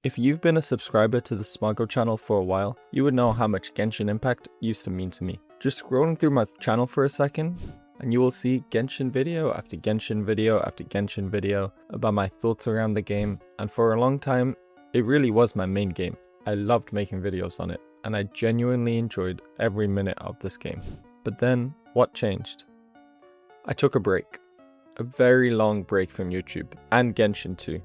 If you've been a subscriber to the Smargo channel for a while, you would know how much Genshin Impact used to mean to me. Just scrolling through my channel for a second, and you will see Genshin video after Genshin video after Genshin video about my thoughts around the game, and for a long time, it really was my main game. I loved making videos on it, and I genuinely enjoyed every minute of this game. But then, what changed? I took a break. A very long break from YouTube, and Genshin too.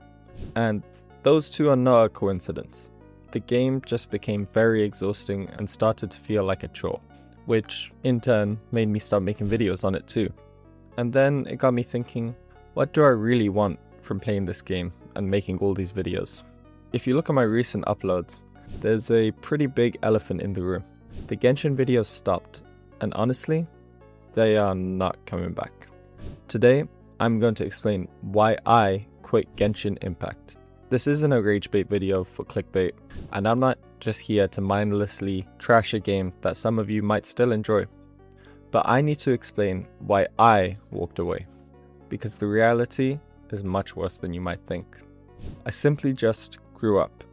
And those two are not a coincidence. The game just became very exhausting and started to feel like a chore, which in turn made me start making videos on it too. And then it got me thinking, what do I really want from playing this game and making all these videos? If you look at my recent uploads, there's a pretty big elephant in the room. The Genshin videos stopped, and honestly, they are not coming back. Today, I'm going to explain why I quit Genshin Impact. This isn't a rage bait video for clickbait, and I'm not just here to mindlessly trash a game that some of you might still enjoy. But I need to explain why I walked away, because the reality is much worse than you might think. I simply just grew up,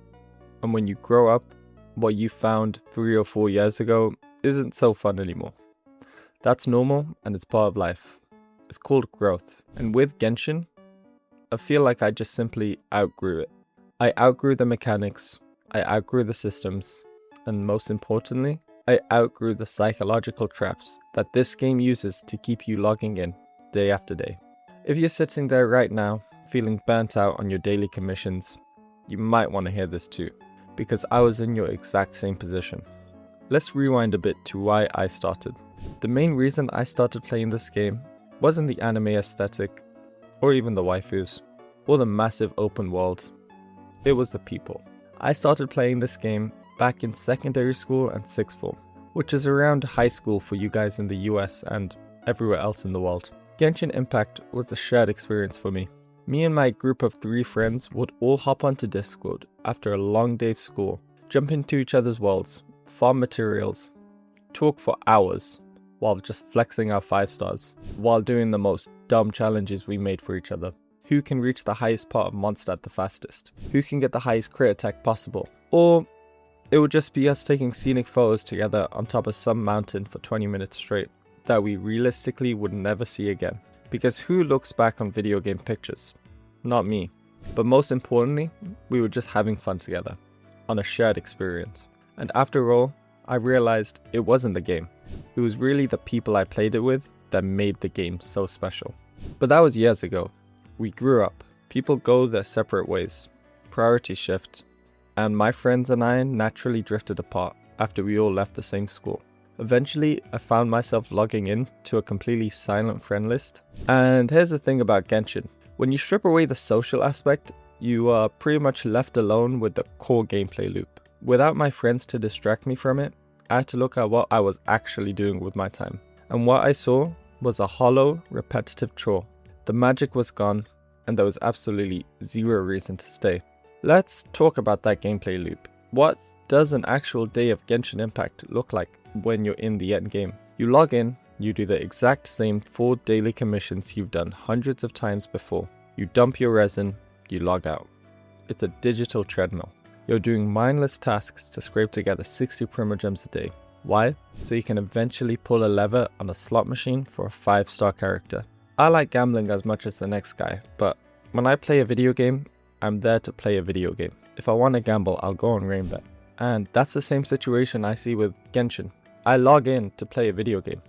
and when you grow up, what you found 3 or 4 years ago isn't so fun anymore. That's normal, and it's part of life. It's called growth, and with Genshin, I feel like I just simply outgrew it. I outgrew the mechanics, I outgrew the systems, and most importantly, I outgrew the psychological traps that this game uses to keep you logging in day after day. If you're sitting there right now, feeling burnt out on your daily commissions, you might want to hear this too, because I was in your exact same position. Let's rewind a bit to why I started. The main reason I started playing this game wasn't the anime aesthetic, or even the waifus, or the massive open world. It was the people. I started playing this game back in secondary school and sixth form, which is around high school for you guys in the US and everywhere else in the world. Genshin Impact was a shared experience for me. Me and my group of 3 friends would all hop onto Discord after a long day of school, jump into each other's worlds, farm materials, talk for hours, while just flexing our 5 stars, while doing the most dumb challenges we made for each other. Who can reach the highest part of Mondstadt the fastest? Who can get the highest crit attack possible? Or it would just be us taking scenic photos together on top of some mountain for 20 minutes straight that we realistically would never see again. Because who looks back on video game pictures? Not me. But most importantly, we were just having fun together, on a shared experience. And after all, I realized it wasn't the game. It was really the people I played it with that made the game so special. But that was years ago. We grew up. People go their separate ways. Priorities shift. And my friends and I naturally drifted apart after we all left the same school. Eventually, I found myself logging in to a completely silent friend list. And here's the thing about Genshin. When you strip away the social aspect, you are pretty much left alone with the core gameplay loop. Without my friends to distract me from it, I had to look at what I was actually doing with my time. And what I saw was a hollow, repetitive chore. The magic was gone, and there was absolutely zero reason to stay. Let's talk about that gameplay loop. What does an actual day of Genshin Impact look like when you're in the end game? You log in, you do the exact same 4 daily commissions you've done hundreds of times before. You dump your resin, you log out. It's a digital treadmill. You're doing mindless tasks to scrape together 60 primogems a day. Why? So you can eventually pull a lever on a slot machine for a 5-star character. I like gambling as much as the next guy, but when I play a video game, I'm there to play a video game. If I want to gamble, I'll go on Rainbet. And that's the same situation I see with Genshin. I log in to play a video game,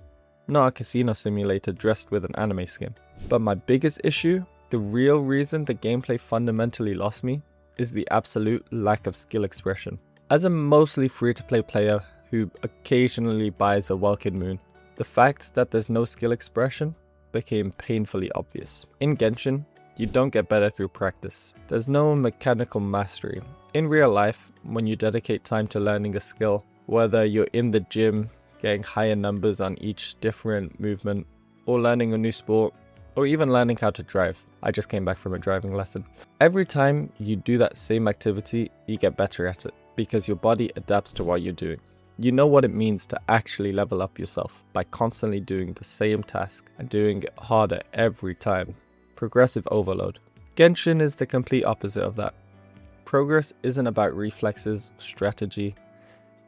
not a casino simulator dressed with an anime skin. But my biggest issue, the real reason the gameplay fundamentally lost me, is the absolute lack of skill expression. As a mostly free-to-play player who occasionally buys a Welkin Moon, the fact that there's no skill expression became painfully obvious. In Genshin, you don't get better through practice. There's no mechanical mastery. In real life, when you dedicate time to learning a skill, whether you're in the gym, getting higher numbers on each different movement, or learning a new sport, or even learning how to drive. I just came back from a driving lesson. Every time you do that same activity, you get better at it, because your body adapts to what you're doing. You know what it means to actually level up yourself by constantly doing the same task and doing it harder every time. Progressive overload. Genshin is the complete opposite of that. Progress isn't about reflexes, strategy.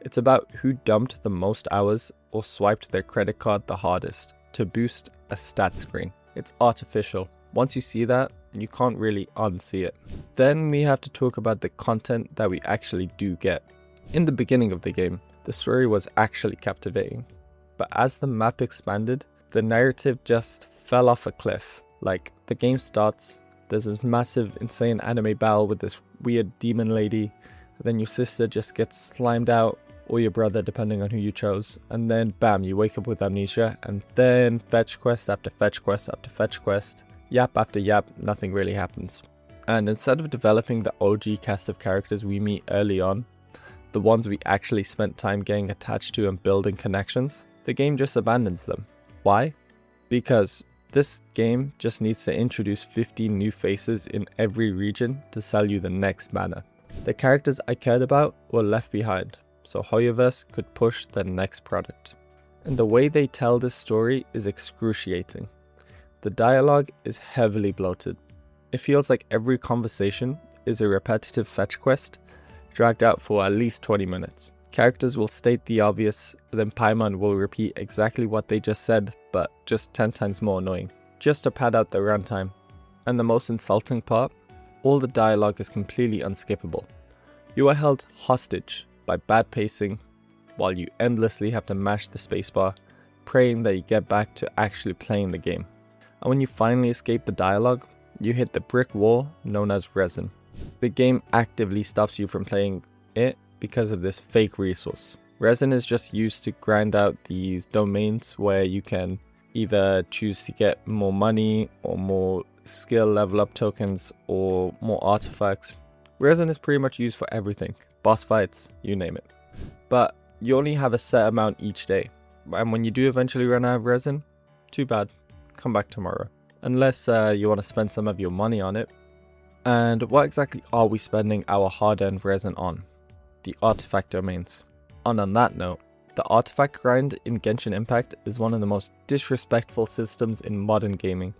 It's about who dumped the most hours or swiped their credit card the hardest to boost a stat screen. It's artificial. Once you see that, you can't really unsee it. Then we have to talk about the content that we actually do get. In the beginning of the game, the story was actually captivating. But as the map expanded, the narrative just fell off a cliff. Like, the game starts, there's this massive, insane anime battle with this weird demon lady, then your sister just gets slimed out, or your brother, depending on who you chose, and then bam, you wake up with amnesia, and then fetch quest after fetch quest after fetch quest, yap after yap, nothing really happens. And instead of developing the OG cast of characters we meet early on, the ones we actually spent time getting attached to and building connections, the game just abandons them. Why? Because this game just needs to introduce 15 new faces in every region to sell you the next banner. The characters I cared about were left behind, so Hoyoverse could push the next product. And the way they tell this story is excruciating. The dialogue is heavily bloated. It feels like every conversation is a repetitive fetch quest, dragged out for at least 20 minutes. Characters will state the obvious, then Paimon will repeat exactly what they just said, but just 10 times more annoying, just to pad out the runtime. And the most insulting part, all the dialogue is completely unskippable. You are held hostage by bad pacing, while you endlessly have to mash the spacebar, praying that you get back to actually playing the game. And when you finally escape the dialogue, you hit the brick wall known as resin. The game actively stops you from playing it because of this fake resource. Resin is just used to grind out these domains where you can either choose to get more money or more skill level up tokens or more artifacts. Resin is pretty much used for everything. Boss fights, you name it. But you only have a set amount each day. And when you do eventually run out of resin, too bad, come back tomorrow. Unless you want to spend some of your money on it. And what exactly are we spending our hard-earned resin on? The artifact domains. And on that note, the artifact grind in Genshin Impact is one of the most disrespectful systems in modern gaming.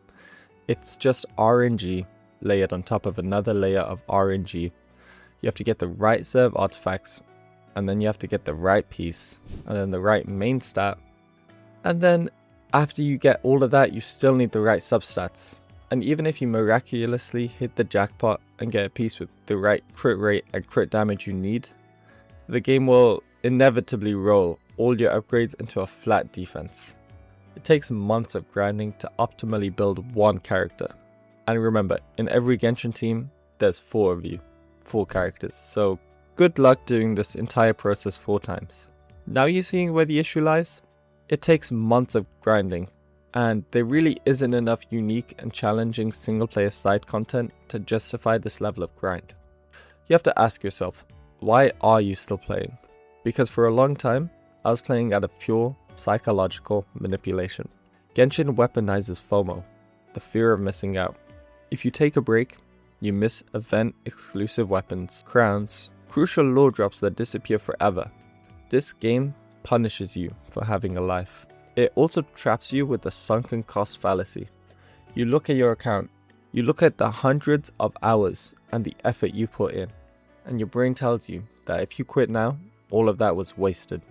It's just RNG layered on top of another layer of RNG. You have to get the right set of artifacts, and then you have to get the right piece, and then the right main stat. And then after you get all of that, you still need the right substats. And even if you miraculously hit the jackpot and get a piece with the right crit rate and crit damage you need, the game will inevitably roll all your upgrades into a flat defense. It takes months of grinding to optimally build one character. And remember, in every Genshin team, there's 4 of you. 4 characters, so good luck doing this entire process 4 times. Now you're seeing where the issue lies? It takes months of grinding, and there really isn't enough unique and challenging single player side content to justify this level of grind. You have to ask yourself, why are you still playing? Because for a long time, I was playing out of pure psychological manipulation. Genshin weaponizes FOMO, the fear of missing out. If you take a break, you miss event exclusive weapons, crowns, crucial lore drops that disappear forever. This game punishes you for having a life. It also traps you with the sunken cost fallacy. You look at your account, you look at the hundreds of hours and the effort you put in, and your brain tells you that if you quit now, all of that was wasted.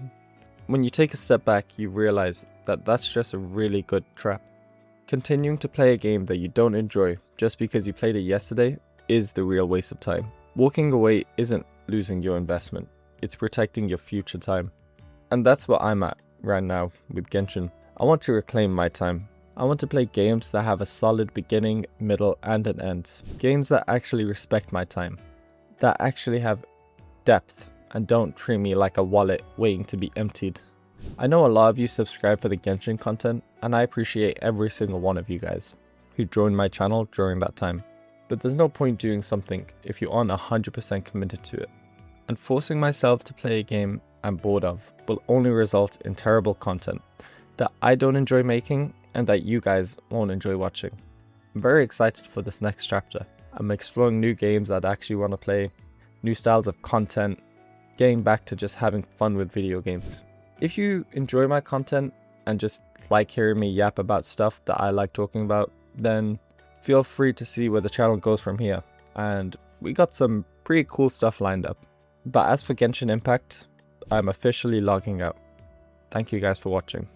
When you take a step back, you realize that that's just a really good trap. Continuing to play a game that you don't enjoy just because you played it yesterday is the real waste of time. Walking away isn't losing your investment, it's protecting your future time. And that's what I'm at right now with Genshin. I want to reclaim my time. I want to play games that have a solid beginning, middle, and an end. Games that actually respect my time. That actually have depth and don't treat me like a wallet waiting to be emptied. I know a lot of you subscribe for the Genshin content, and I appreciate every single one of you guys who joined my channel during that time. But there's no point doing something if you aren't 100% committed to it. And forcing myself to play a game I'm bored of will only result in terrible content that I don't enjoy making and that you guys won't enjoy watching. I'm very excited for this next chapter. I'm exploring new games I'd actually want to play, new styles of content, getting back to just having fun with video games. If you enjoy my content and just like hearing me yap about stuff that I like talking about, then feel free to see where the channel goes from here. And we got some pretty cool stuff lined up. But as for Genshin Impact, I'm officially logging out. Thank you guys for watching.